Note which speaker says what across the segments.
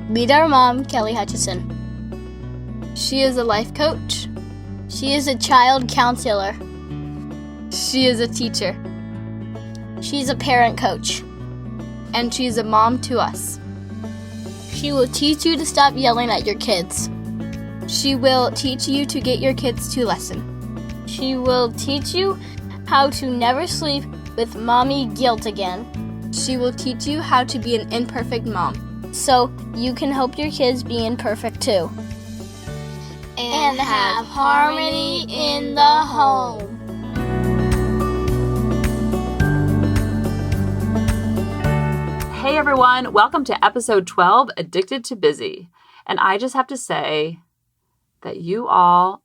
Speaker 1: Meet our mom, Kelly Hutchison. She is a life coach. She is a child counselor. She is a teacher. She's a parent coach. And she's a mom to us. She will teach you to stop yelling at your kids. She will teach you to get your kids to listen. She will teach you how to never sleep with mommy guilt again. She will teach you how to be an imperfect mom, so you can help your kids be imperfect too. And have harmony in the home.
Speaker 2: Hey everyone, welcome to episode 12, Addicted to Busy. And I just have to say that you all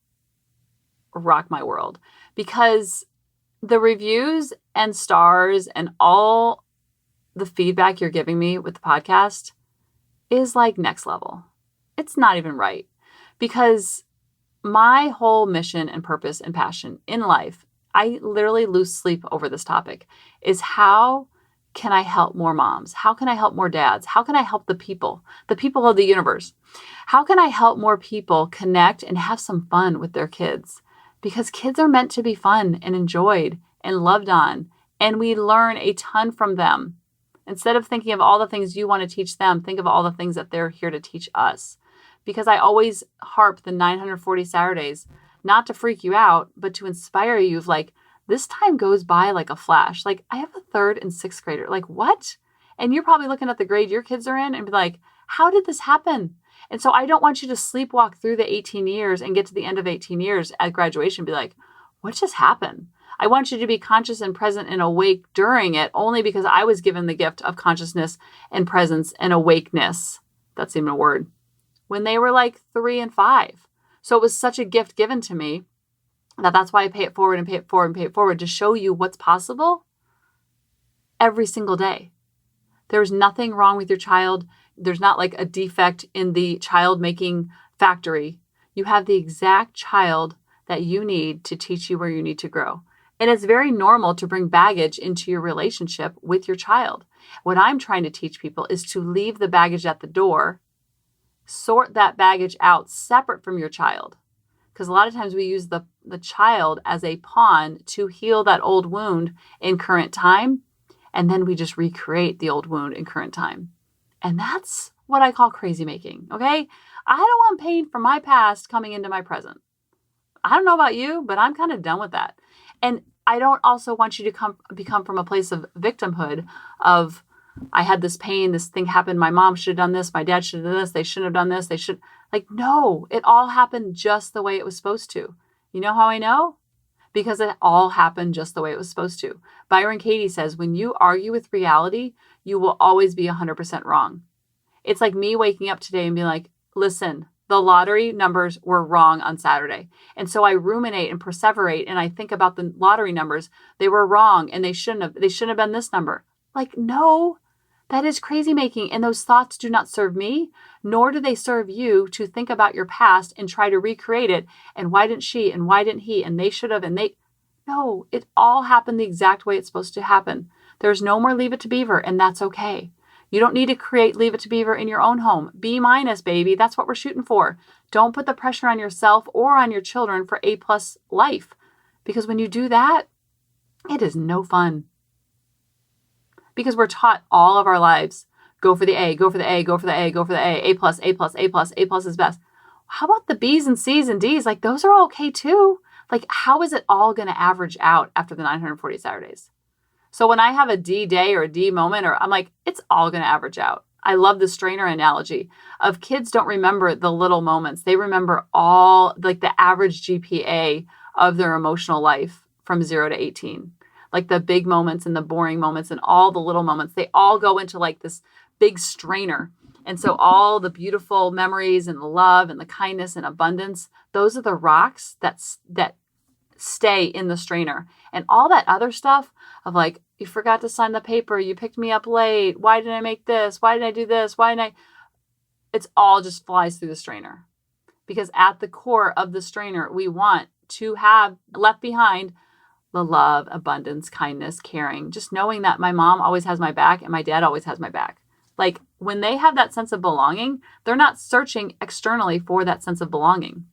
Speaker 2: rock my world, because the reviews and stars and all the feedback you're giving me with the podcast is like next level. It's not even right, because my whole mission and purpose and passion in life, I literally lose sleep over this topic, is how can I help more moms? How can I help more dads? How can I help the people of the universe? How can I help more people connect and have some fun with their kids? Because kids are meant to be fun and enjoyed and loved on, and we learn a ton from them. Instead of thinking of all the things you want to teach them, think of all the things that they're here to teach us. Because I always harp the 940 Saturdays, not to freak you out, but to inspire you of like, this time goes by like a flash. Like, I have a 3rd and 6th grader. Like, what? And you're probably looking at the grade your kids are in and be like, how did this happen? And so I don't want you to sleepwalk through the 18 years and get to the end of 18 years at graduation and be like, what just happened? I want you to be conscious and present and awake during it, only because I was given the gift of consciousness and presence and awakeness. That's even a word. When they were like 3 and 5. So it was such a gift given to me that's why I pay it forward and pay it forward and pay it forward, to show you what's possible every single day. There's nothing wrong with your child. There's not like a defect in the child making factory. You have the exact child that you need to teach you where you need to grow. And it's very normal to bring baggage into your relationship with your child. What I'm trying to teach people is to leave the baggage at the door, sort that baggage out separate from your child. Because a lot of times we use the child as a pawn to heal that old wound in current time. And then we just recreate the old wound in current time. And that's what I call crazy making. Okay. I don't want pain from my past coming into my present. I don't know about you, but I'm kind of done with that. And I don't also want you to become from a place of victimhood of, I had this pain, this thing happened, my mom should have done this, my dad should have done this, they shouldn't have done this, no, it all happened just the way it was supposed to. You know how I know? Because it all happened just the way it was supposed to. Byron Katie says, when you argue with reality, you will always be 100% wrong. It's like me waking up today and being like, listen, the lottery numbers were wrong on Saturday. And so I ruminate and perseverate and I think about the lottery numbers. They were wrong and they shouldn't have been this number. Like, no, that is crazy making. And those thoughts do not serve me, nor do they serve you to think about your past and try to recreate it. And why didn't she? And why didn't he? And they should have, no, it all happened the exact way it's supposed to happen. There's no more Leave It to Beaver, and that's okay. You don't need to create Leave It to Beaver in your own home. B-, baby. That's what we're shooting for. Don't put the pressure on yourself or on your children for A+ life. Because when you do that, it is no fun. Because we're taught all of our lives, go for the A, go for the A, go for the A, go for the A, A+, A+, A+, A+ is best. How about the B's and C's and D's? Like, those are okay too. Like, how is it all going to average out after the 940 Saturdays? So when I have a D day or a D moment, I'm like, it's all going to average out. I love the strainer analogy of kids don't remember the little moments. They remember all, like, the average GPA of their emotional life from 0 to 18. Like the big moments and the boring moments and all the little moments, they all go into like this big strainer. And so all the beautiful memories and the love and the kindness and abundance, those are the rocks that stay in the strainer. And all that other stuff of like, you forgot to sign the paper, you picked me up late, why did I make this? Why did I do this? It's all just flies through the strainer. Because at the core of the strainer, we want to have left behind the love, abundance, kindness, caring, just knowing that my mom always has my back and my dad always has my back. Like when they have that sense of belonging, they're not searching externally for that sense of belonging.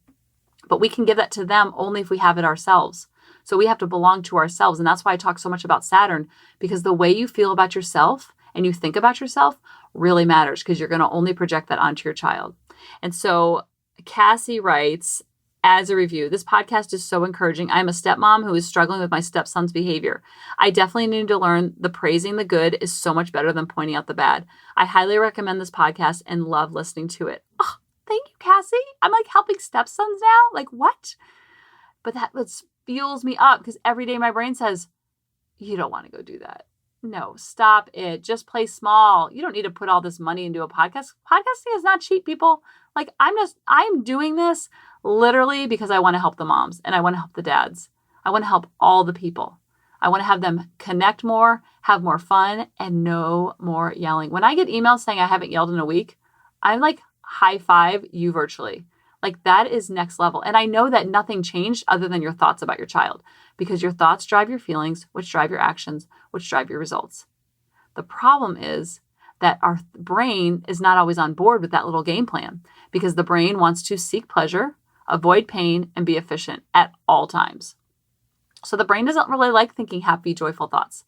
Speaker 2: But we can give that to them only if we have it ourselves. So we have to belong to ourselves. And that's why I talk so much about Saturn, because the way you feel about yourself and you think about yourself really matters, because you're going to only project that onto your child. And so Cassie writes, as a review, this podcast is so encouraging. I'm a stepmom who is struggling with my stepson's behavior. I definitely need to learn the praising the good is so much better than pointing out the bad. I highly recommend this podcast and love listening to it. Oh, thank you, Cassie. I'm like helping stepsons now. Like what? But that fuels me up, because every day my brain says, you don't want to go do that. No, stop it. Just play small. You don't need to put all this money into a podcast. Podcasting is not cheap, people. Like I'm doing this literally because I want to help the moms and I want to help the dads. I want to help all the people. I want to have them connect more, have more fun, and no more yelling. When I get emails saying I haven't yelled in a week, I'm like, high five you virtually. Like that is next level. And I know that nothing changed other than your thoughts about your child, because your thoughts drive your feelings, which drive your actions, which drive your results. The problem is that our brain is not always on board with that little game plan, because the brain wants to seek pleasure, avoid pain, and be efficient at all times. So the brain doesn't really like thinking happy, joyful thoughts.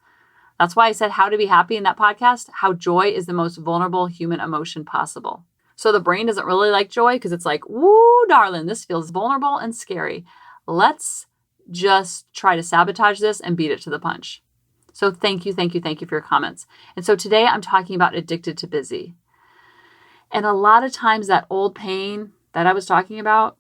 Speaker 2: That's why I said how to be happy in that podcast, how joy is the most vulnerable human emotion possible. So the brain doesn't really like joy because it's like, woo, darling, this feels vulnerable and scary. Let's just try to sabotage this and beat it to the punch. So thank you for your comments. And so today I'm talking about addicted to busy. And a lot of times that old pain that I was talking about,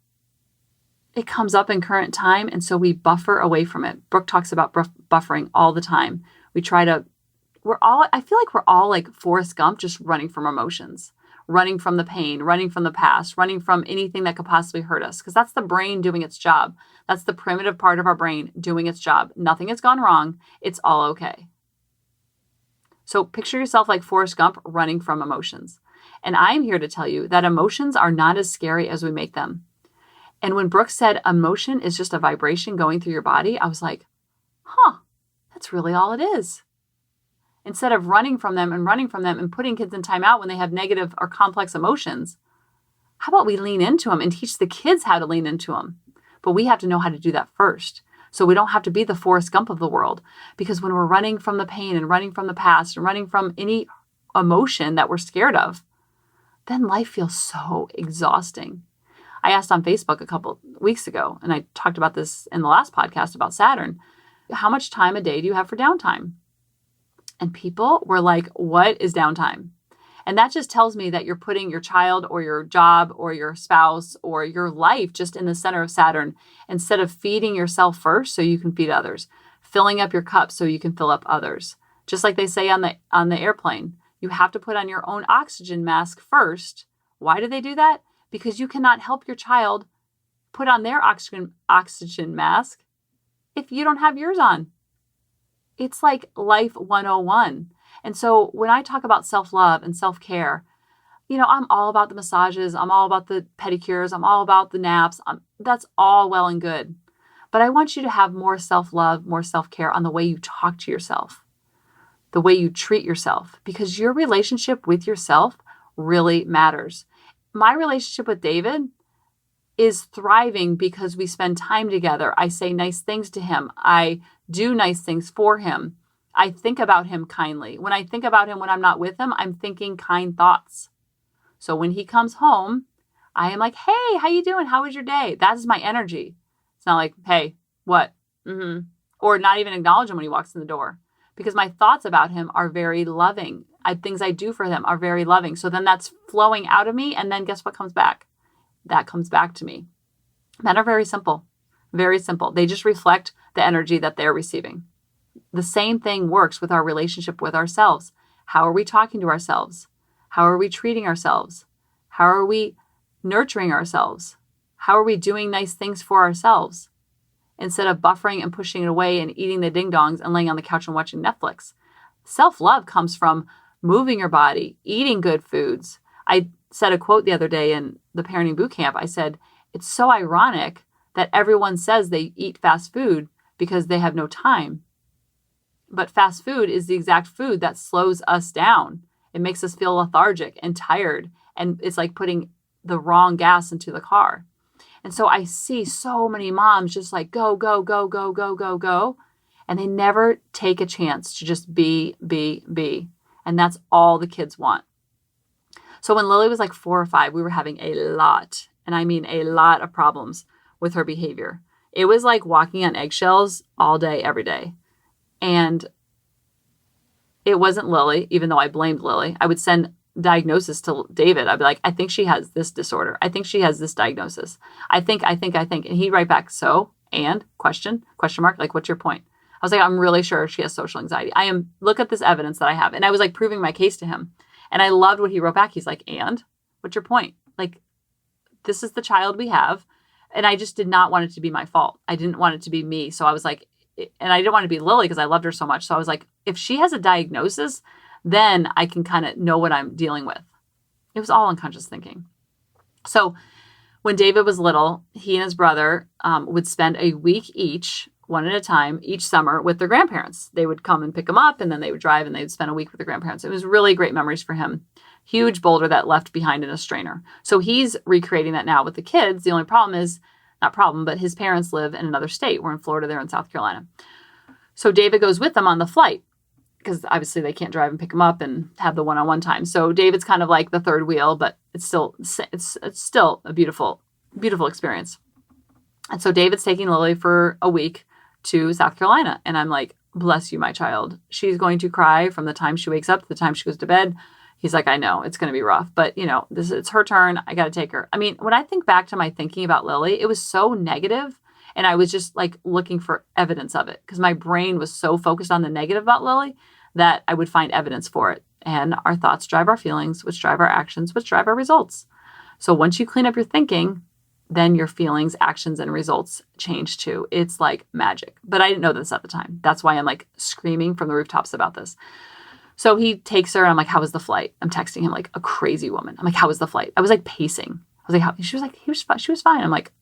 Speaker 2: it comes up in current time. And so we buffer away from it. Brooke talks about buffering all the time. I feel like we're all like Forrest Gump, just running from emotions, running from the pain, running from the past, running from anything that could possibly hurt us. Because that's the brain doing its job. That's the primitive part of our brain doing its job. Nothing has gone wrong. It's all okay. So picture yourself like Forrest Gump running from emotions. And I'm here to tell you that emotions are not as scary as we make them. And when Brooke said emotion is just a vibration going through your body, I was like, that's really all it is. Instead of running from them and putting kids in timeout when they have negative or complex emotions, how about we lean into them and teach the kids how to lean into them? But we have to know how to do that first. So we don't have to be the Forrest Gump of the world. Because when we're running from the pain and running from the past and running from any emotion that we're scared of, then life feels so exhausting. I asked on Facebook a couple weeks ago, and I talked about this in the last podcast about Saturn, how much time a day do you have for downtime? And people were like, what is downtime? And that just tells me that you're putting your child or your job or your spouse or your life just in the center of Saturn, instead of feeding yourself first so you can feed others, filling up your cup so you can fill up others. Just like they say on the airplane, you have to put on your own oxygen mask first. Why do they do that? Because you cannot help your child put on their oxygen mask if you don't have yours on. It's like life 101. And so when I talk about self-love and self-care, I'm all about the massages. I'm all about the pedicures. I'm all about the naps. That's all well and good. But I want you to have more self-love, more self-care on the way you talk to yourself, the way you treat yourself, because your relationship with yourself really matters. My relationship with David is thriving because we spend time together. I say nice things to him. I do nice things for him. I think about him kindly. When I think about him when I'm not with him, I'm thinking kind thoughts. So when he comes home, I am like, hey, how you doing? How was your day? That is my energy. It's not like, hey, what? Or not even acknowledge him when he walks in the door, because my thoughts about him are very loving. Things I do for him are very loving. So then that's flowing out of me. And then guess what comes back? That comes back to me. Men are very simple, very simple. They just reflect the energy that they're receiving. The same thing works with our relationship with ourselves. How are we talking to ourselves? How are we treating ourselves? How are we nurturing ourselves? How are we doing nice things for ourselves instead of buffering and pushing it away and eating the ding-dongs and laying on the couch and watching Netflix? Self-love comes from moving your body, eating good foods. I said a quote the other day in the parenting boot camp. I said, it's so ironic that everyone says they eat fast food because they have no time. But fast food is the exact food that slows us down. It makes us feel lethargic and tired. And it's like putting the wrong gas into the car. And so I see so many moms just like go, go, go, go, go, go, go. And they never take a chance to just be. And that's all the kids want. So when Lily was like 4 or 5, we were having a lot, and I mean a lot of problems with her behavior. It was like walking on eggshells all day, every day. And it wasn't Lily, even though I blamed Lily. I would send diagnosis to David. I'd be like, I think she has this disorder. I think she has this diagnosis. I think. And he'd write back, so, and, question mark, like, what's your point? I was like, I'm really sure she has social anxiety. Look at this evidence that I have. And I was like proving my case to him. And I loved what he wrote back. He's like, and, what's your point? Like, this is the child we have. And I just did not want it to be my fault. I didn't want it to be me. So I was like, and I didn't want to be Lily because I loved her so much. So I was like, if she has a diagnosis, then I can kind of know what I'm dealing with. It was all unconscious thinking. So when David was little, he and his brother would spend a week each, one at a time, each summer with their grandparents. They would come and pick him up, and then they would drive, and they would spend a week with their grandparents. It was really great memories for him. Huge boulder that left behind in a strainer. So he's recreating that now with the kids. The only problem is, not problem, but his parents live in another state. We're in Florida, they're in South Carolina. So David goes with them on the flight because obviously they can't drive and pick him up and have the one-on-one time. So David's kind of like the third wheel, but it's still a beautiful, beautiful experience. And so David's taking Lily for a week to South Carolina. And I'm like, bless you, my child. She's going to cry from the time she wakes up to the time she goes to bed. He's like, I know it's going to be rough, but it's her turn. I got to take her. I mean, when I think back to my thinking about Lily, it was so negative, and I was just like looking for evidence of it because my brain was so focused on the negative about Lily that I would find evidence for it. And our thoughts drive our feelings, which drive our actions, which drive our results. So once you clean up your thinking, then your feelings, actions, and results change too. It's like magic. But I didn't know this at the time. That's why I'm like screaming from the rooftops about this. So he takes her, and I'm like, how was the flight? I'm texting him like a crazy woman. I'm like, how was the flight? I was like pacing. I was like, she was fine. I'm like,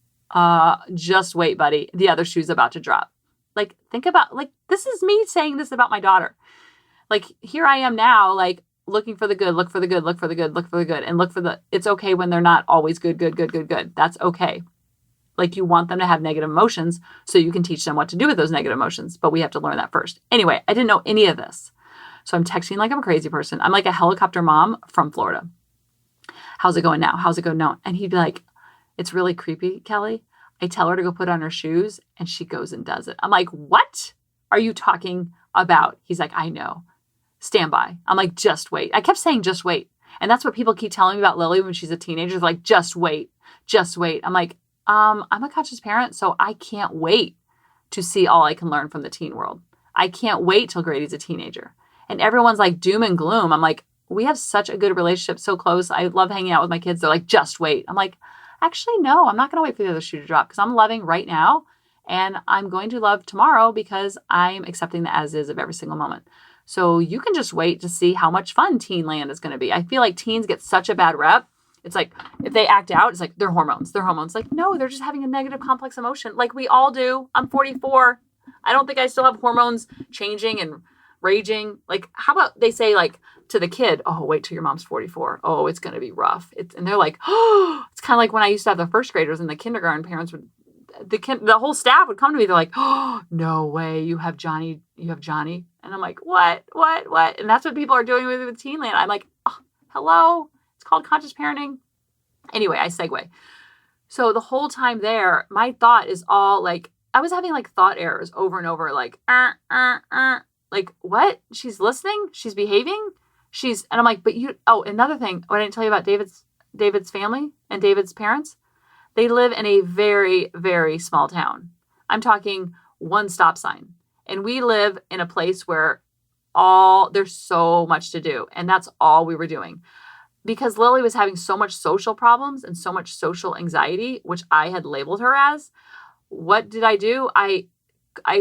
Speaker 2: just wait, buddy. The other shoe's about to drop. Like, think about, like, this is me saying this about my daughter. Like, here I am now, like, looking for the good, look for the good, look for the good, look for the good, and look for it's okay when they're not always good. That's okay. Like, you want them to have negative emotions so you can teach them what to do with those negative emotions. But we have to learn that first. Anyway, I didn't know any of this. So I'm texting like I'm a crazy person. I'm like a helicopter mom from Florida. How's it going now? How's it going now? And he'd be like, it's really creepy, Kelly. I tell her to go put on her shoes and she goes and does it. I'm like, what are you talking about? He's like, I know. Stand by. I'm like, just wait. I kept saying, just wait. And that's what people keep telling me about Lily when she's a teenager. They're like, just wait. Just wait. I'm like, I'm a conscious parent, so I can't wait to see all I can learn from the teen world. I can't wait till Grady's a teenager. And everyone's like doom and gloom. I'm like, we have such a good relationship, so close. I love hanging out with my kids. They're like, just wait. I'm like, actually, no, I'm not going to wait for the other shoe to drop because I'm loving right now. And I'm going to love tomorrow because I'm accepting the as is of every single moment. So you can just wait to see how much fun teen land is going to be. I feel like teens get such a bad rep. It's like, if they act out, it's like, they're hormones. Like, no, they're just having a negative complex emotion. Like we all do. I'm 44. I don't think I still have hormones changing and raging. Like, how about they say like to the kid, oh, wait till your mom's 44. Oh, it's going to be rough. And they're like, oh, it's kind of like when I used to have the first graders in the kindergarten, parents would, the whole staff would come to me. They're like, oh, no way. You have Johnny. And I'm like, what? And that's what people are doing with teen land. I'm like, oh, hello. It's called conscious parenting. Anyway, I segue. So the whole time there, my thought is all like, I was having like thought errors over and over, like, like, what? She's listening? She's behaving? And I'm like, but another thing, what I didn't tell you about David's family and David's parents, they live in a very, very small town. I'm talking one stop sign. And we live in a place where there's so much to do. And that's all we were doing. Because Lily was having so much social problems and so much social anxiety, which I had labeled her as. What did I do? I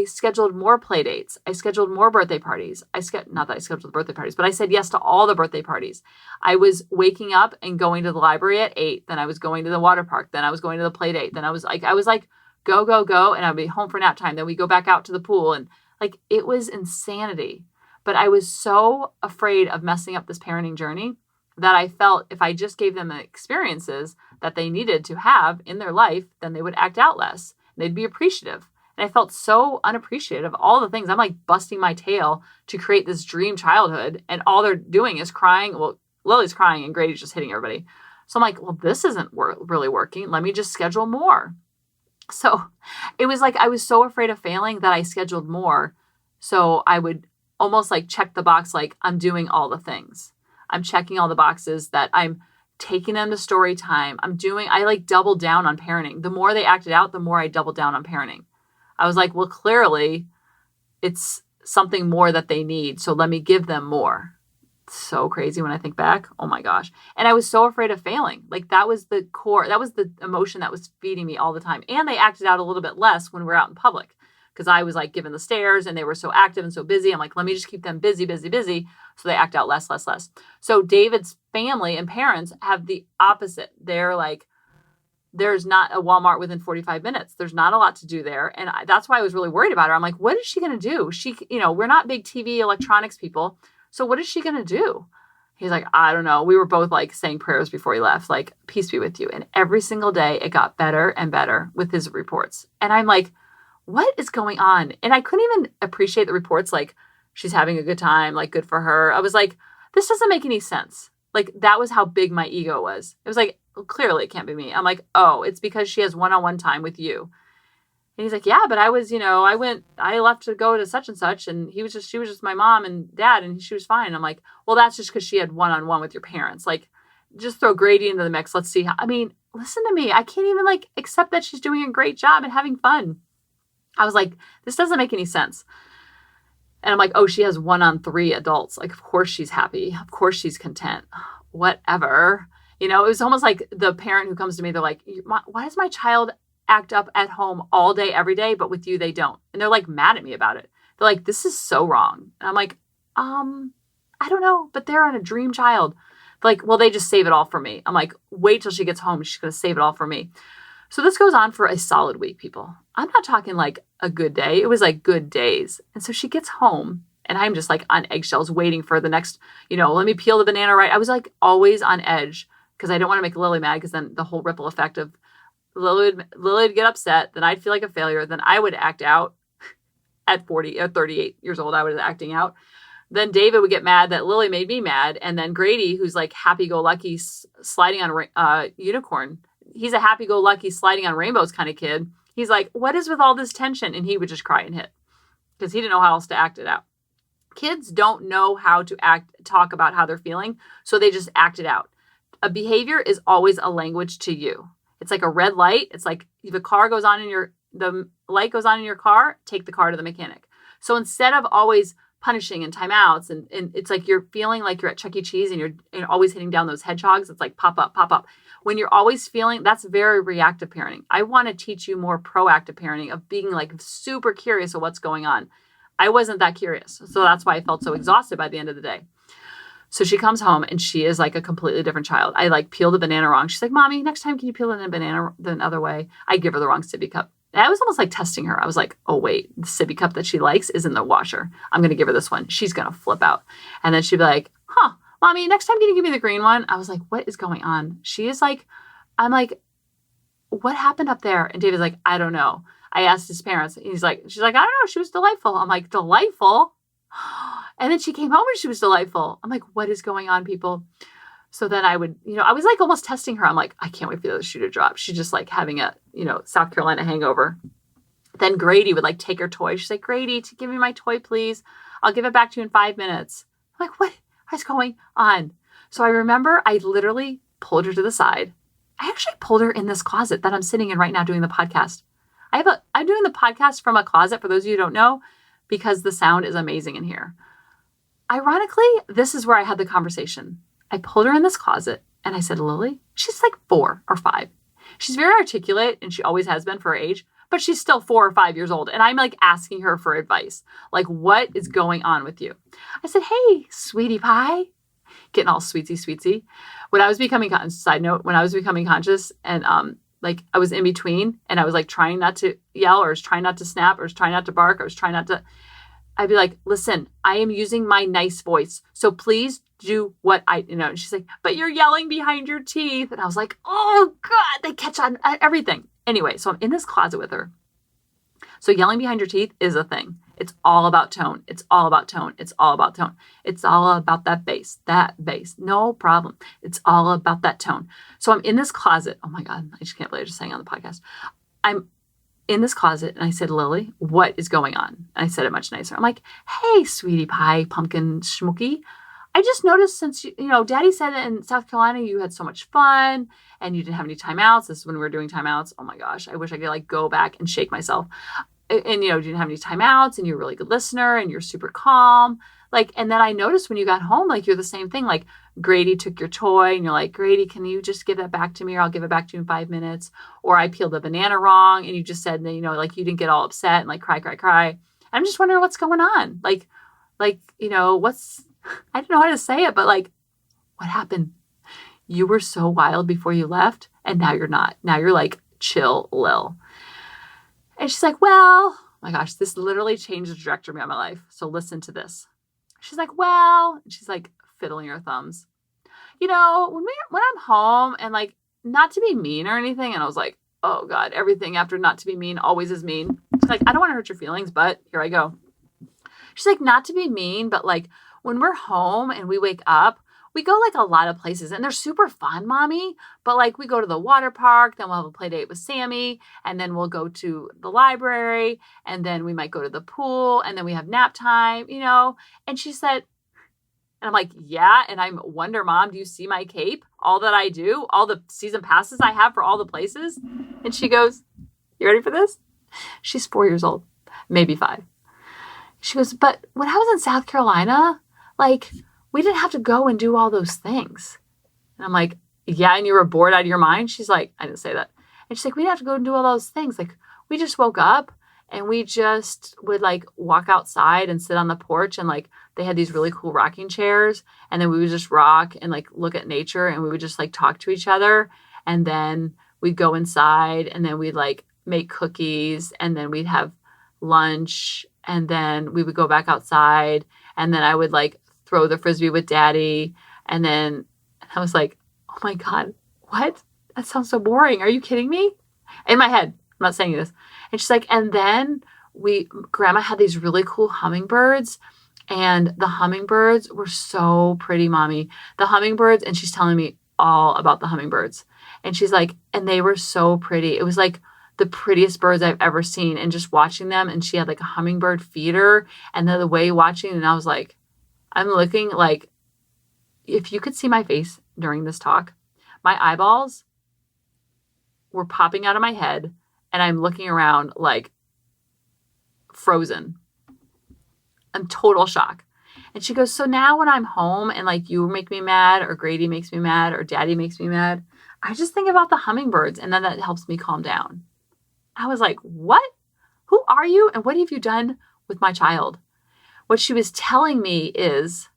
Speaker 2: scheduled more play dates. I scheduled more birthday parties. Not that I scheduled the birthday parties, but I said yes to all the birthday parties. I was waking up and going to the library at 8. Then I was going to the water park. Then I was going to the play date. Then I was like go, go, go. And I'd be home for nap time. Then we go back out to the pool. And like, it was insanity. But I was so afraid of messing up this parenting journey that I felt if I just gave them the experiences that they needed to have in their life, then they would act out less. They'd be appreciative. And I felt so unappreciative of all the things. I'm like busting my tail to create this dream childhood. And all they're doing is crying. Well, Lily's crying and Grady's just hitting everybody. So I'm like, well, this isn't really working. Let me just schedule more. So it was like I was so afraid of failing that I scheduled more. So I would almost like check the box, like I'm doing all the things. I'm checking all the boxes that I'm taking them to story time. I like doubled down on parenting. The more they acted out, the more I doubled down on parenting. I was like, well, clearly it's something more that they need. So let me give them more. So crazy when I think back. Oh my gosh. And I was so afraid of failing. Like that was the core. That was the emotion that was feeding me all the time. And they acted out a little bit less when we're out in public because I was like given the stares and they were so active and so busy. I'm like, let me just keep them busy, busy, busy. So they act out less, less, less. So David's family and parents have the opposite. They're like, there's not a Walmart within 45 minutes. There's not a lot to do there. And that's why I was really worried about her. I'm like, what is she going to do? We're not big TV electronics people. So what is she going to do? He's like, I don't know. We were both like saying prayers before he left, like, peace be with you. And every single day it got better and better with his reports. And I'm like, what is going on? And I couldn't even appreciate the reports. Like she's having a good time, like good for her. I was like, this doesn't make any sense. Like that was how big my ego was. It was like, well, clearly it can't be me. I'm like, oh, it's because she has one-on-one time with you. And he's like, yeah, but I was, I left to go to such and such. And she was just my mom and dad and she was fine. And I'm like, well, that's just because she had one-on-one with your parents. Like just throw Grady into the mix. Let's see listen to me. I can't even like accept that she's doing a great job and having fun. I was like, this doesn't make any sense. And I'm like, oh, she has 1-on-3 adults. Like, of course she's happy. Of course she's content. Whatever. It was almost like the parent who comes to me, they're like, why does my child act up at home all day, every day, but with you, they don't. And they're like mad at me about it. They're like, this is so wrong. And I'm like, I don't know, but they're on a dream child. They're like, well, they just save it all for me. I'm like, wait till she gets home. She's going to save it all for me. So this goes on for a solid week, people. I'm not talking like a good day. It was like good days. And so she gets home and I'm just like on eggshells waiting for the next, let me peel the banana right. I was like always on edge because I don't want to make Lily mad because then the whole ripple effect of Lily would get upset. Then I'd feel like a failure. Then I would act out at 40 or 38 years old. I was acting out. Then David would get mad that Lily made me mad. And then Grady, who's like happy-go-lucky sliding on unicorn. He's a happy-go-lucky sliding on rainbows kind of kid. He's like, what is with all this tension? And he would just cry and hit because he didn't know how else to act it out. Kids don't know how to talk about how they're feeling. So they just act it out. A behavior is always a language to you. It's like a red light. It's like if the light goes on in your car, take the car to the mechanic. So instead of always punishing and timeouts and it's like you're feeling like you're at Chuck E. Cheese and you're always hitting down those hedgehogs. It's like pop up, pop up. When you're always feeling, that's very reactive parenting. I want to teach you more proactive parenting of being like super curious of what's going on. I wasn't that curious. So that's why I felt so exhausted by the end of the day. So she comes home and she is like a completely different child. I like peel the banana wrong. She's like, Mommy, next time can you peel the banana the other way? I give her the wrong sippy cup. And I was almost like testing her. I was like, oh, wait, the sippy cup that she likes is in the washer. I'm going to give her this one. She's going to flip out. And then she'd be like, Mommy, next time can you give me the green one? I was like, what is going on? She is like, I'm like, what happened up there? And David's like, I don't know. I asked his parents. She's like, I don't know. She was delightful. I'm like, delightful? And then she came home and she was delightful. I'm like, what is going on, people? So then I would, I was like almost testing her. I'm like, I can't wait for the shoe to drop. She's just like having a, South Carolina hangover. Then Grady would like take her toy. She's like, Grady, give me my toy, please. I'll give it back to you in 5 minutes. I'm like, what is going on? So I remember I literally pulled her to the side. I actually pulled her in this closet that I'm sitting in right now doing the podcast. I'm doing the podcast from a closet, for those of you who don't know, because the sound is amazing in here. Ironically, this is where I had the conversation. I pulled her in this closet and I said, Lily, she's like 4 or 5. She's very articulate and she always has been for her age, but she's still 4 or 5 years old. And I'm like asking her for advice. Like, what is going on with you? I said, hey, sweetie pie. Getting all sweetsy. When I was becoming conscious, side note, when I was becoming conscious and like I was in between and I was like trying not to yell, or I was trying not to snap, or I was trying not to bark, or I was trying not to, I'd be like, listen, I am using my nice voice. So please do what and she's like, but you're yelling behind your teeth. And I was like, oh God, they catch on everything. Anyway, so I'm in this closet with her. So yelling behind your teeth is a thing. It's all about tone. It's all about tone. It's all about tone. It's all about that bass. No problem. It's all about that tone. So I'm in this closet. Oh my God, I just can't believe I just sang on the podcast. I'm in this closet and I said, Lily, what is going on? And I said it much nicer. I'm like, hey, sweetie pie, pumpkin schmooky. I just noticed since, Daddy said that in South Carolina, you had so much fun and you didn't have any timeouts. This is when we were doing timeouts. Oh my gosh, I wish I could like go back and shake myself. And, you didn't have any timeouts and you're a really good listener and you're super calm. Like, and then I noticed when you got home, like you're the same thing. Like Grady took your toy and you're like, Grady, can you just give that back to me, or I'll give it back to you in 5 minutes? Or I peeled the banana wrong and you just said, like you didn't get all upset and like cry. I'm just wondering what's going on. Like, I don't know how to say it, but like, what happened? You were so wild before you left and now you're not. Now you're like chill, Lil. And she's like, well, oh my gosh, this literally changed the trajectory of my life. So listen to this. She's like, well, and she's like fiddling her thumbs. When I'm home and like, not to be mean or anything. And I was like, oh God, everything after not to be mean always is mean. She's like, I don't want to hurt your feelings, but here I go. She's like, not to be mean, but like when we're home and we wake up, we go like a lot of places and they're super fun, Mommy. But like we go to the water park, then we'll have a play date with Sammy, and then we'll go to the library, and then we might go to the pool, and then we have nap time, And she said, and I'm like, yeah. And I'm wonder, Mom, do you see my cape? All that I do, all the season passes I have for all the places. And she goes, you ready for this? She's 4 years old, maybe 5. She goes, but when I was in South Carolina, like we didn't have to go and do all those things. And I'm like, yeah, and you were bored out of your mind? She's like, I didn't say that. And she's like, we didn't have to go and do all those things. Like we just woke up and we just would like walk outside and sit on the porch, and like they had these really cool rocking chairs, and then we would just rock and like look at nature, and we would just like talk to each other, and then we'd go inside, and then we'd like make cookies, and then we'd have lunch, and then we would go back outside, and then I would like throw the Frisbee with Daddy. And then I was like, oh my God, what? That sounds so boring. Are you kidding me? In my head, I'm not saying this. And she's like, and then Grandma had these really cool hummingbirds, and the hummingbirds were so pretty, Mommy. The hummingbirds, and she's telling me all about the hummingbirds. And she's like, and they were so pretty. It was like the prettiest birds I've ever seen. And just watching them, and she had like a hummingbird feeder, and then the way watching, and I was like, I'm looking like, if you could see my face during this talk, my eyeballs were popping out of my head and I'm looking around like frozen. I'm total shock. And she goes, so now when I'm home and like you make me mad, or Grady makes me mad, or Daddy makes me mad, I just think about the hummingbirds, and then that helps me calm down. I was like, what? Who are you? And what have you done with my child? What she was telling me is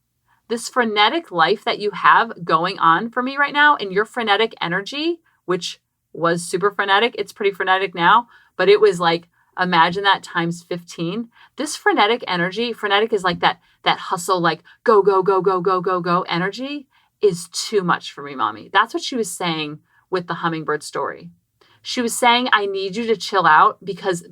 Speaker 2: this frenetic life that you have going on for me right now, and your frenetic energy, which was super frenetic. It's pretty frenetic now, but it was like, imagine that times 15. This frenetic energy, frenetic is like that hustle, like go, go, go, go, go, go, go energy is too much for me, Mommy. That's what she was saying with the hummingbird story. She was saying, I need you to chill out because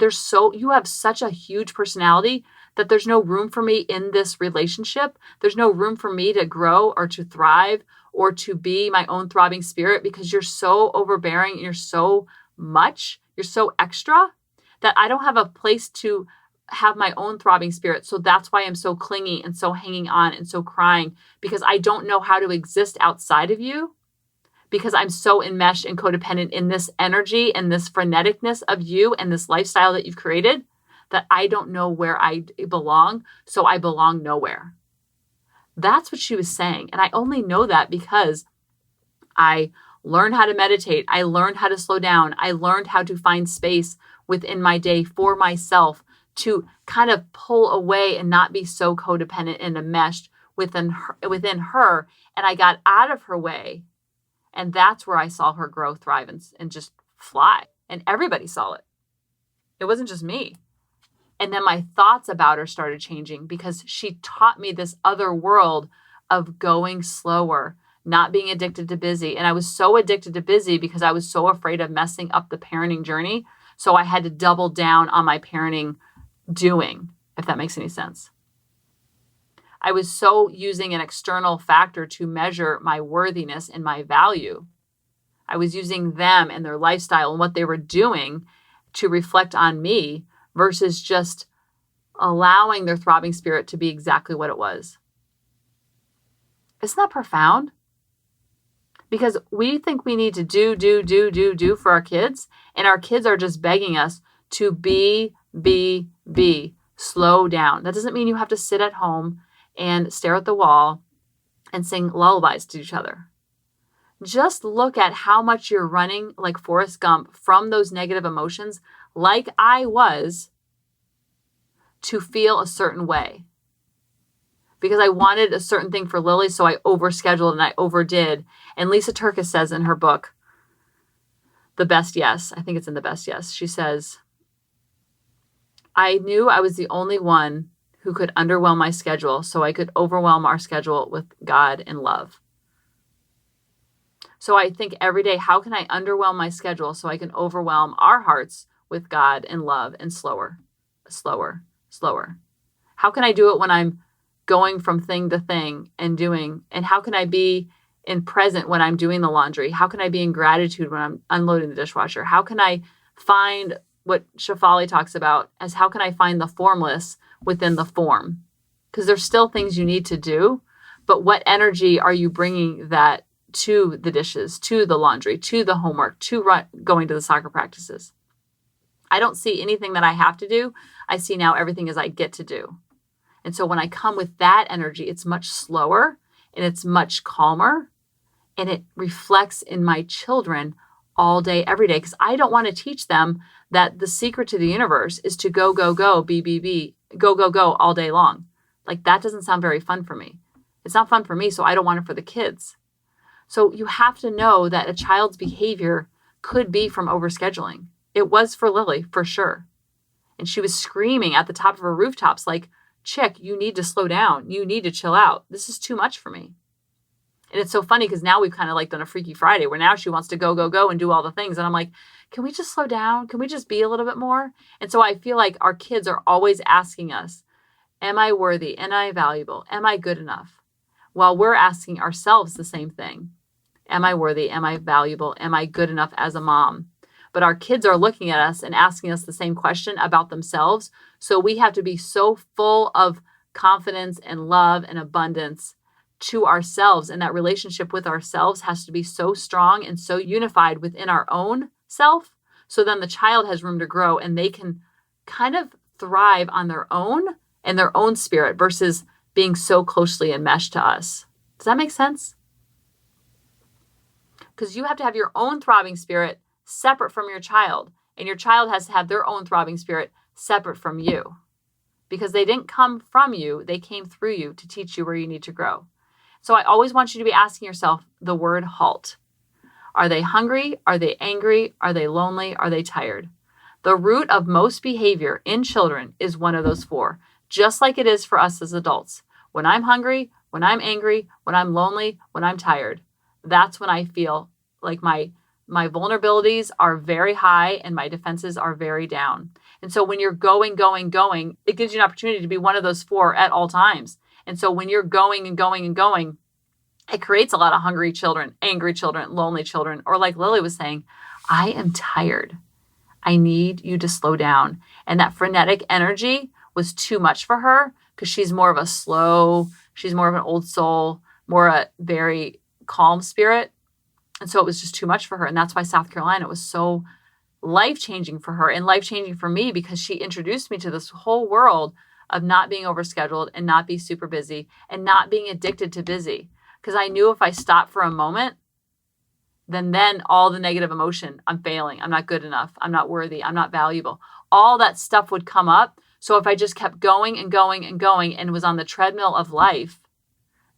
Speaker 2: you have such a huge personality that there's no room for me in this relationship. There's no room for me to grow or to thrive or to be my own throbbing spirit, because you're so overbearing and you're so much, you're so extra that I don't have a place to have my own throbbing spirit. So that's why I'm so clingy and so hanging on and so crying, because I don't know how to exist outside of you, because I'm so enmeshed and codependent in this energy and this freneticness of you and this lifestyle that you've created, that I don't know where I belong. So I belong nowhere. That's what she was saying. And I only know that because I learned how to meditate. I learned how to slow down. I learned how to find space within my day for myself to kind of pull away and not be so codependent and enmeshed within her. And I got out of her way. And that's where I saw her grow, thrive, and just fly. And everybody saw it. It wasn't just me. And then my thoughts about her started changing because she taught me this other world of going slower, not being addicted to busy. And I was so addicted to busy because I was so afraid of messing up the parenting journey. So I had to double down on my parenting doing, if that makes any sense. I was so using an external factor to measure my worthiness and my value. I was using them and their lifestyle and what they were doing to reflect on me versus just allowing their throbbing spirit to be exactly what it was. Isn't that profound? Because we think we need to do for our kids, and our kids are just begging us to be. Slow down. That doesn't mean you have to sit at home and stare at the wall and sing lullabies to each other. Just look at how much you're running like Forrest Gump from those negative emotions, like I was, to feel a certain way. Because I wanted a certain thing for Lily, so I overscheduled and I overdid. And Lisa Turkis says in her book, The Best Yes, I think it's in The Best Yes, she says, I knew I was the only one who could underwhelm my schedule, so I could overwhelm our schedule with God and love. So I think every day, how can I underwhelm my schedule so I can overwhelm our hearts with God and love and slower? How can I do it when I'm going from thing to thing and doing? And how can I be in present when I'm doing the laundry? How can I be in gratitude when I'm unloading the dishwasher? How can I find what Shafali talks about as how can I find the formless within the form? Because there's still things you need to do, but what energy are you bringing that to the dishes, to the laundry, to the homework, to going to the soccer practices? I don't see anything that I have to do. I see now everything is I get to do. And so when I come with that energy, it's much slower and it's much calmer, and it reflects in my children all day, every day, because I don't want to teach them that the secret to the universe is to go, be, go all day long. Like that doesn't sound very fun for me. It's not fun for me, so I don't want it for the kids. So you have to know that a child's behavior could be from overscheduling. It was for Lily, for sure. And she was screaming at the top of her rooftops like, Chick, you need to slow down. You need to chill out. This is too much for me. And it's so funny because now we've kind of like done a Freaky Friday where now she wants to go and do all the things. And I'm like, can we just slow down? Can we just be a little bit more? And so I feel like our kids are always asking us, am I worthy? Am I valuable? Am I good enough? While we're asking ourselves the same thing. Am I worthy? Am I valuable? Am I good enough as a mom? But our kids are looking at us and asking us the same question about themselves. So we have to be so full of confidence and love and abundance to ourselves. And that relationship with ourselves has to be so strong and so unified within our own self. So then the child has room to grow and they can kind of thrive on their own and their own spirit versus being so closely enmeshed to us. Does that make sense? Because you have to have your own throbbing spirit separate from your child. And your child has to have their own throbbing spirit separate from you. Because they didn't come from you, they came through you to teach you where you need to grow. So I always want you to be asking yourself the word halt. Are they hungry? Are they angry? Are they lonely? Are they tired? The root of most behavior in children is one of those four, just like it is for us as adults. When I'm hungry, when I'm angry, when I'm lonely, when I'm tired, that's when I feel like my vulnerabilities are very high and my defenses are very down. And so when you're going, it gives you an opportunity to be one of those four at all times. And so when you're going, it creates a lot of hungry children, angry children, lonely children, or like Lily was saying, I am tired. I need you to slow down. And that frenetic energy was too much for her because she's more of an old soul, more a very calm spirit. And so it was just too much for her. And that's why South Carolina was so life-changing for her and life-changing for me, because she introduced me to this whole world of not being overscheduled and not be super busy and not being addicted to busy. Because I knew if I stopped for a moment, then all the negative emotion, I'm failing, I'm not good enough, I'm not worthy, I'm not valuable, all that stuff would come up. So if I just kept going and was on the treadmill of life,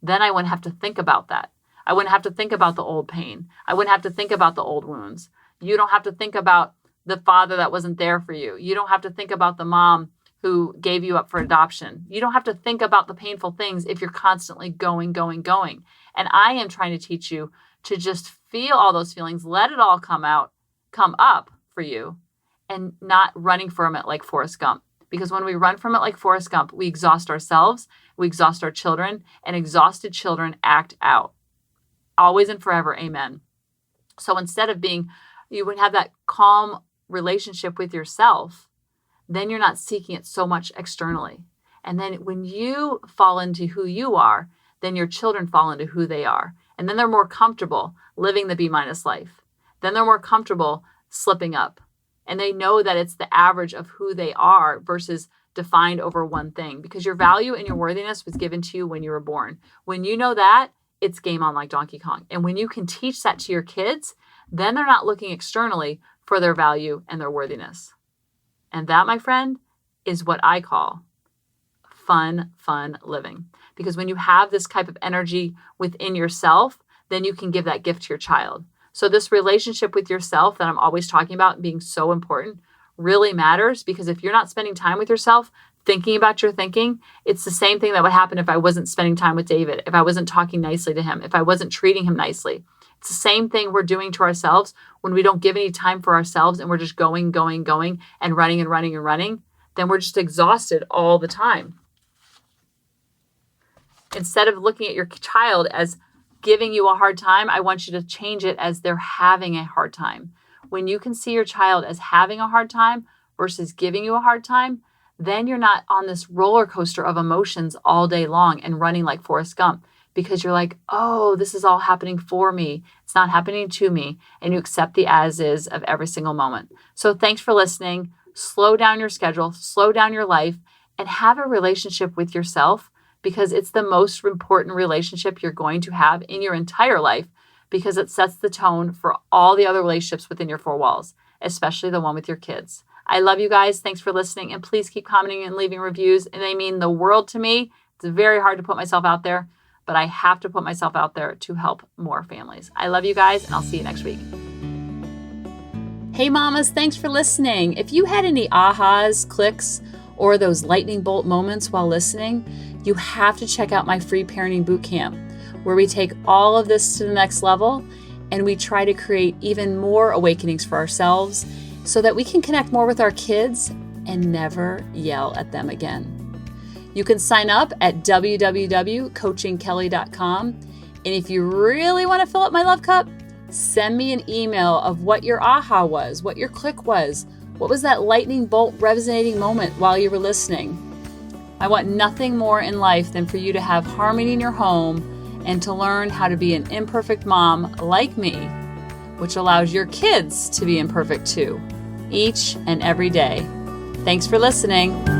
Speaker 2: then I wouldn't have to think about that. I wouldn't have to think about the old pain. I wouldn't have to think about the old wounds. You don't have to think about the father that wasn't there for you. You don't have to think about the mom who gave you up for adoption. You don't have to think about the painful things if you're constantly going. And I am trying to teach you to just feel all those feelings, let it all come up for you, and not running from it like Forrest Gump. Because when we run from it like Forrest Gump, we exhaust ourselves, we exhaust our children, and exhausted children act out. Always and forever, amen. So instead of you would have that calm relationship with yourself, then you're not seeking it so much externally. And then when you fall into who you are, then your children fall into who they are. And then they're more comfortable living the B- life. Then they're more comfortable slipping up. And they know that it's the average of who they are versus defined over one thing, because your value and your worthiness was given to you when you were born. When you know that, it's game on like Donkey Kong. And when you can teach that to your kids, then they're not looking externally for their value and their worthiness. And that, my friend, is what I call fun living. Because when you have this type of energy within yourself, then you can give that gift to your child. So this relationship with yourself that I'm always talking about being so important really matters, because if you're not spending time with yourself, thinking about your thinking, it's the same thing that would happen if I wasn't spending time with David, if I wasn't talking nicely to him, if I wasn't treating him nicely. It's the same thing we're doing to ourselves when we don't give any time for ourselves and we're just going and running, then we're just exhausted all the time. Instead of looking at your child as giving you a hard time, I want you to change it as they're having a hard time. When you can see your child as having a hard time versus giving you a hard time, then you're not on this roller coaster of emotions all day long and running like Forrest Gump, because you're like, oh, this is all happening for me. It's not happening to me. And you accept the as is of every single moment. So thanks for listening. Slow down your schedule, slow down your life, and have a relationship with yourself, because it's the most important relationship you're going to have in your entire life, because it sets the tone for all the other relationships within your four walls, especially the one with your kids. I love you guys. Thanks for listening. And please keep commenting and leaving reviews. And they mean the world to me. It's very hard to put myself out there, but I have to put myself out there to help more families. I love you guys, and I'll see you next week. Hey mamas, thanks for listening. If you had any ahas, clicks, or those lightning bolt moments while listening, you have to check out my free parenting bootcamp, where we take all of this to the next level and we try to create even more awakenings for ourselves so that we can connect more with our kids and never yell at them again. You can sign up at www.coachingkelly.com. And if you really want to fill up my love cup, send me an email of what your aha was, what your click was, what was that lightning bolt resonating moment while you were listening. I want nothing more in life than for you to have harmony in your home and to learn how to be an imperfect mom like me, which allows your kids to be imperfect too, each and every day. Thanks for listening.